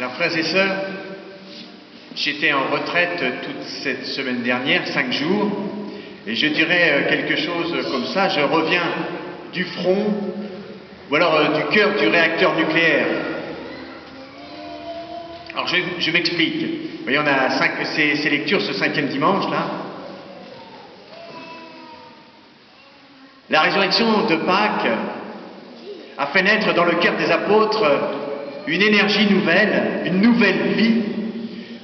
Alors, frères et sœurs, j'étais en retraite toute cette semaine dernière, 5 jours, et je dirais quelque chose comme ça, je reviens du front, ou alors du cœur du réacteur nucléaire. Alors je m'explique. Vous voyez, on a ces lectures ce 5e dimanche, là. La résurrection de Pâques a fait naître dans le cœur des apôtres une énergie nouvelle, une nouvelle vie,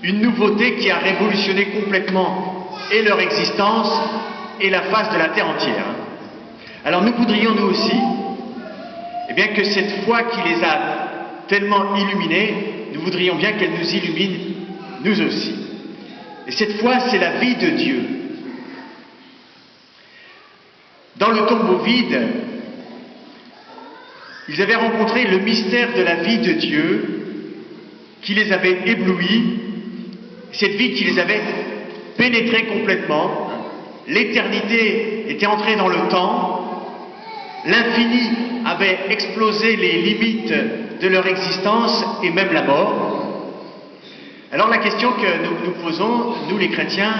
une nouveauté qui a révolutionné complètement et leur existence et la face de la terre entière. Alors nous voudrions nous aussi, eh bien que cette foi qui les a tellement illuminés, nous voudrions bien qu'elle nous illumine nous aussi. Et cette foi, c'est la vie de Dieu. Dans le tombeau vide, ils avaient rencontré le mystère de la vie de Dieu qui les avait éblouis, cette vie qui les avait pénétrés complètement. L'éternité était entrée dans le temps, l'infini avait explosé les limites de leur existence et même la mort. Alors la question que nous nous posons, nous les chrétiens,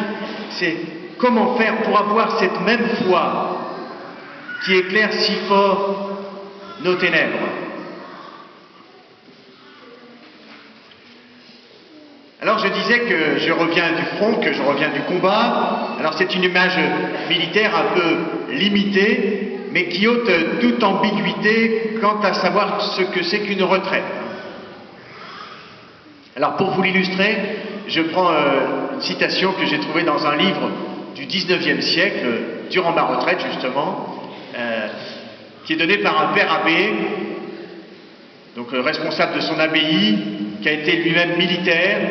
c'est comment faire pour avoir cette même foi qui éclaire si fort nos ténèbres. Alors je disais que je reviens du front, que je reviens du combat. Alors c'est une image militaire un peu limitée, mais qui ôte toute ambiguïté quant à savoir ce que c'est qu'une retraite. Alors pour vous l'illustrer, je prends une citation que j'ai trouvée dans un livre du 19e siècle, durant ma retraite justement, qui est donnée par un père abbé, donc responsable de son abbaye, qui a été lui-même militaire,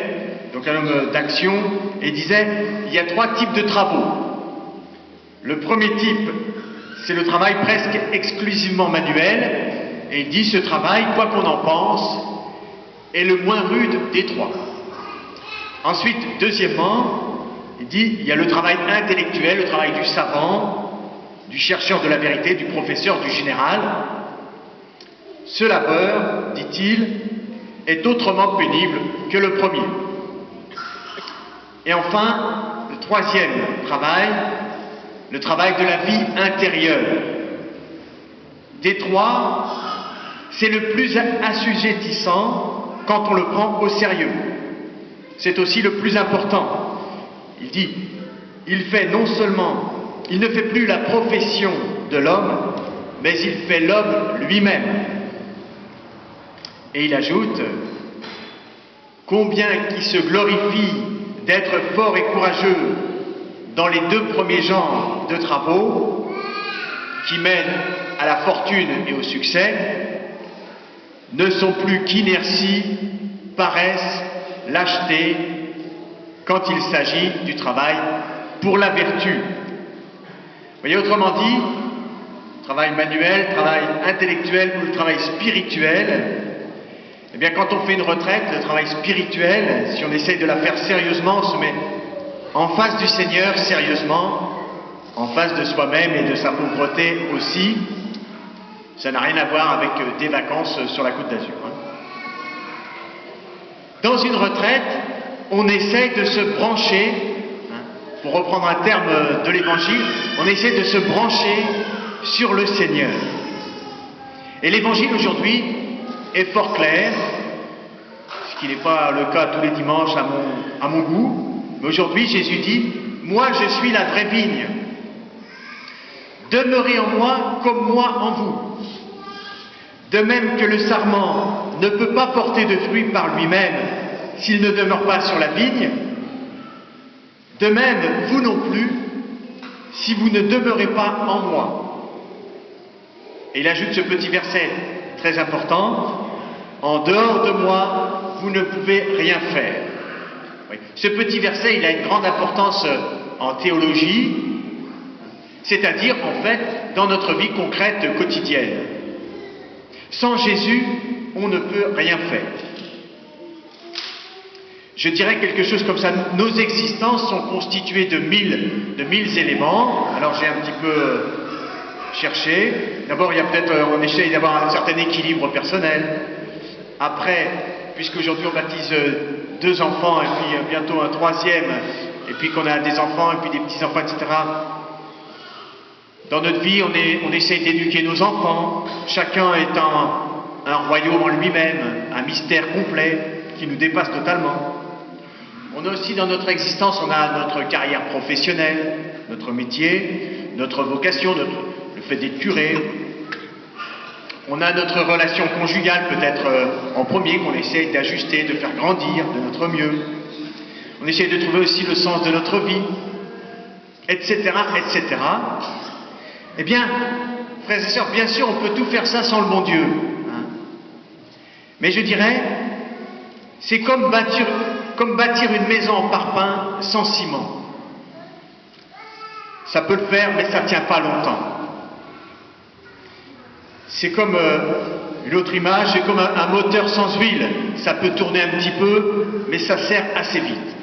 donc un homme d'action, et disait, il y a 3 types de travaux. Le premier type, c'est le travail presque exclusivement manuel, et il dit, ce travail, quoi qu'on en pense, est le moins rude des 3. Ensuite, deuxièmement, il dit, il y a le travail intellectuel, le travail du savant, du chercheur de la vérité, du professeur, du général. Ce labeur, dit-il, est autrement pénible que le premier. Et enfin, le 3e travail, le travail de la vie intérieure. Des 3, c'est le plus assujettissant quand on le prend au sérieux. C'est aussi le plus important. Il dit, il ne fait plus la profession de l'homme, mais il fait l'homme lui-même. Et il ajoute, combien qui se glorifie d'être fort et courageux dans les 2 premiers genres de travaux, qui mènent à la fortune et au succès, ne sont plus qu'inertie, paresse, lâcheté, quand il s'agit du travail pour la vertu. Vous voyez, autrement dit, travail manuel, travail intellectuel ou le travail spirituel, eh bien quand on fait une retraite, le travail spirituel, si on essaye de la faire sérieusement, on se met en face du Seigneur sérieusement, en face de soi-même et de sa pauvreté aussi. Ça n'a rien à voir avec des vacances sur la Côte d'Azur. Dans une retraite, on essaye de se brancher, pour reprendre un terme de l'Évangile, on essaie de se brancher sur le Seigneur. Et l'Évangile aujourd'hui est fort clair, ce qui n'est pas le cas tous les dimanches à mon goût, mais aujourd'hui Jésus dit, moi je suis la vraie vigne, demeurez en moi comme moi en vous. De même que le sarment ne peut pas porter de fruits par lui-même s'il ne demeure pas sur la vigne, de même, vous non plus, si vous ne demeurez pas en moi. Et il ajoute ce petit verset très important, en dehors de moi, vous ne pouvez rien faire. Oui. Ce petit verset, il a une grande importance en théologie, c'est-à-dire, en fait, dans notre vie concrète quotidienne. Sans Jésus, on ne peut rien faire. Je dirais quelque chose comme ça, nos existences sont constituées de mille éléments. Alors j'ai un petit peu cherché. D'abord, il y a peut-être, on essaye d'avoir un certain équilibre personnel. Après, puisqu'aujourd'hui on baptise 2 enfants et puis bientôt un 3e, et puis qu'on a des enfants et puis des petits-enfants, etc. Dans notre vie, on essaye d'éduquer nos enfants, chacun étant un royaume en lui-même, un mystère complet qui nous dépasse totalement. On a aussi dans notre existence, on a notre carrière professionnelle, notre métier, notre vocation, le fait d'être curé. On a notre relation conjugale peut-être en premier qu'on essaye d'ajuster, de faire grandir de notre mieux. On essaye de trouver aussi le sens de notre vie, etc., etc. Eh bien, frères et sœurs, bien sûr, on peut tout faire ça sans le bon Dieu. Hein. Mais je dirais, c'est comme bâtir une maison en parpaing sans ciment. Ça peut le faire, mais ça ne tient pas longtemps. C'est comme une autre image, c'est comme un moteur sans huile. Ça peut tourner un petit peu, mais ça sert assez vite.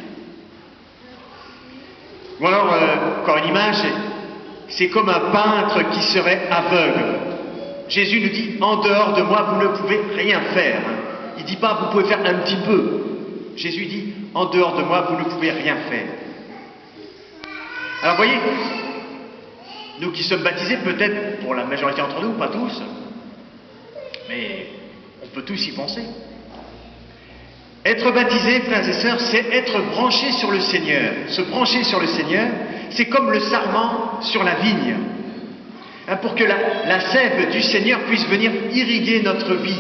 Ou alors, encore une image, c'est comme un peintre qui serait aveugle. Jésus nous dit, en dehors de moi, vous ne pouvez rien faire. Il ne dit pas, vous pouvez faire un petit peu. Jésus dit, en dehors de moi, vous ne pouvez rien faire. Alors, voyez, nous qui sommes baptisés, peut-être pour la majorité d'entre nous, pas tous, mais on peut tous y penser. Être baptisé, frères et sœurs, c'est être branché sur le Seigneur. Se brancher sur le Seigneur, c'est comme le sarment sur la vigne. Hein, pour que la sève du Seigneur puisse venir irriguer notre vie,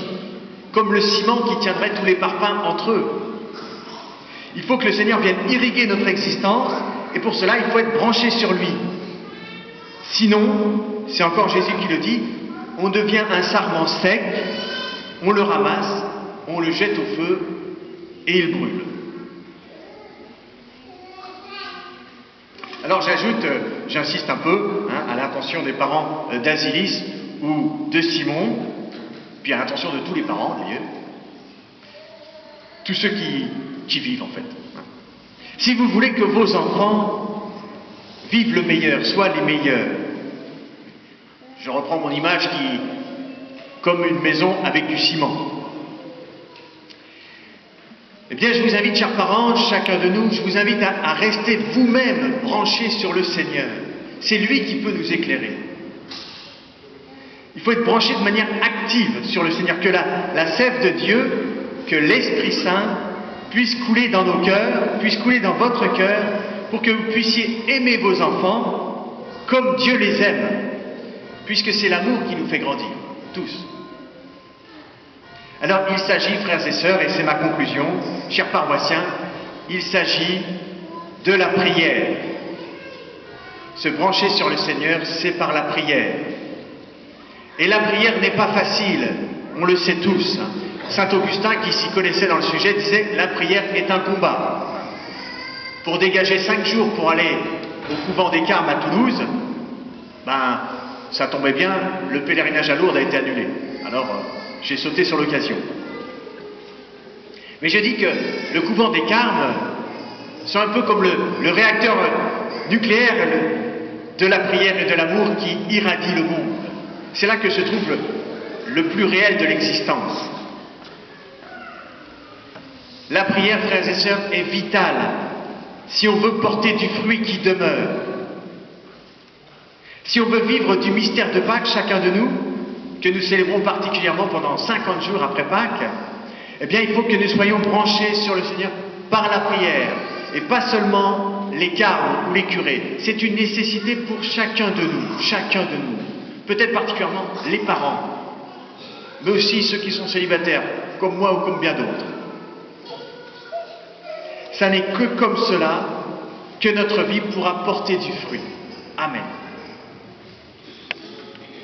comme le ciment qui tiendrait tous les parpaings entre eux. Il faut que le Seigneur vienne irriguer notre existence, et pour cela, il faut être branché sur lui. Sinon, c'est encore Jésus qui le dit, on devient un sarment sec, on le ramasse, on le jette au feu, et il brûle. Alors j'insiste un peu à l'attention des parents d'Asilis ou de Simon, puis à l'attention de tous les parents d'ailleurs, tous ceux qui vivent en fait. Si vous voulez que vos enfants vivent le meilleur, soient les meilleurs, je reprends mon image comme une maison avec du ciment. Eh bien, je vous invite, chers parents, chacun de nous, je vous invite à rester vous-même branchés sur le Seigneur. C'est lui qui peut nous éclairer. Il faut être branché de manière active sur le Seigneur, que la sève de Dieu, que l'Esprit Saint puisse couler dans nos cœurs, puisse couler dans votre cœur, pour que vous puissiez aimer vos enfants comme Dieu les aime, puisque c'est l'amour qui nous fait grandir, tous. Alors, il s'agit, frères et sœurs, et c'est ma conclusion, chers paroissiens, il s'agit de la prière. Se brancher sur le Seigneur, c'est par la prière. Et la prière n'est pas facile, on le sait tous. Saint Augustin, qui s'y connaissait dans le sujet, disait « La prière est un combat ». Pour dégager 5 jours pour aller au couvent des Carmes à Toulouse, ça tombait bien, le pèlerinage à Lourdes a été annulé. Alors, j'ai sauté sur l'occasion. Mais je dis que le couvent des Carmes, c'est un peu comme le réacteur nucléaire de la prière et de l'amour qui irradie le monde. C'est là que se trouve le plus réel de l'existence. La prière, frères et sœurs, est vitale si on veut porter du fruit qui demeure. Si on veut vivre du mystère de Pâques, chacun de nous, que nous célébrons particulièrement pendant 50 jours après Pâques, eh bien il faut que nous soyons branchés sur le Seigneur par la prière, et pas seulement les carmes ou les curés. C'est une nécessité pour chacun de nous, peut-être particulièrement les parents, mais aussi ceux qui sont célibataires, comme moi ou comme bien d'autres. Ça n'est que comme cela que notre vie pourra porter du fruit.